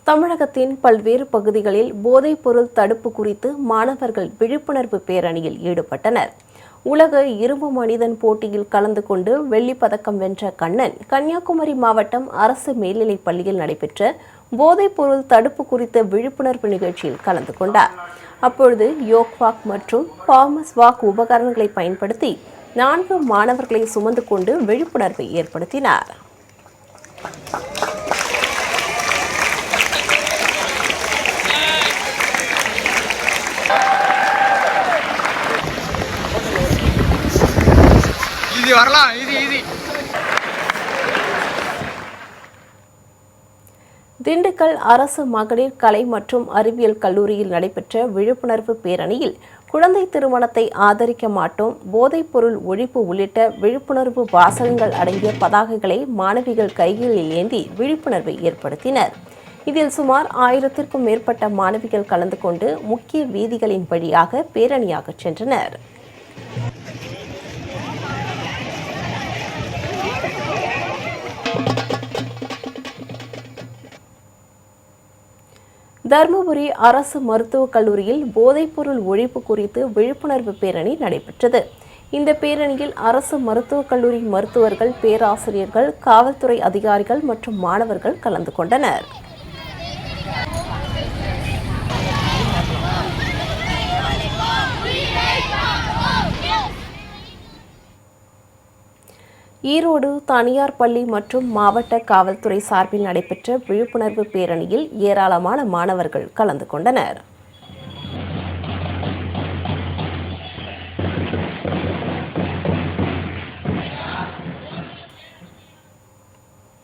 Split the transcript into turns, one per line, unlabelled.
தமிழகத்தின் பல்வேறு பகுதிகளில் போதைப்பொருள் தடுப்பு குறித்து மாணவர்கள் விழிப்புணர்வு பேரணியில் ஈடுபட்டனர். உலக இரும்பு மனிதன் போட்டியில் கலந்து கொண்டு வெள்ளிப் பதக்கம் வென்ற கண்ணன் கன்னியாகுமரி மாவட்டம் அரசு மேல்நிலைப் பள்ளியில் நடைபெற்ற போதைப்பொருள் தடுப்பு குறித்த விழிப்புணர்வு நிகழ்ச்சியில் கலந்து கொண்டார். அப்பொழுது யோக் வாக் மற்றும் பாமஸ் வாக் உபகரணங்களை பயன்படுத்தி 4 மாணவர்களை சுமந்து கொண்டு விழிப்புணர்வை ஏற்படுத்தினார். திண்டுக்கல் அரசு மகளிர் கலை மற்றும் அறிவியல் கல்லூரியில் நடைபெற்ற விழிப்புணர்வு பேரணியில் குழந்தை திருமணத்தை ஆதரிக்க மாட்டோம், போதைப்பொருள் ஒழிப்பு உள்ளிட்ட விழிப்புணர்வு வாசகங்கள் அடங்கிய பதாகைகளை மாணவிகள் கைகளில் ஏந்தி விழிப்புணர்வை ஏற்படுத்தினர். இதில் சுமார் 1000க்கும் மேற்பட்ட மாணவிகள் கலந்து கொண்டு முக்கிய வீதிகளின் வழியாக பேரணியாக சென்றனர். தருமபுரி அரசு மருத்துவக் கல்லூரியில் போதைப்பொருள் ஒழிப்பு குறித்து விழிப்புணர்வு பேரணி நடைபெற்றது. இந்த பேரணியில் அரசு மருத்துவக் கல்லூரி மருத்துவர்கள், பேராசிரியர்கள், காவல்துறை அதிகாரிகள் மற்றும் மாணவர்கள் கலந்து கொண்டனர். ஈரோடு தனியார் பள்ளி மற்றும் மாவட்ட காவல்துறை சார்பில் நடைபெற்ற விழிப்புணர்வு பேரணியில் ஏராளமான மாணவர்கள் கலந்து கொண்டனர்.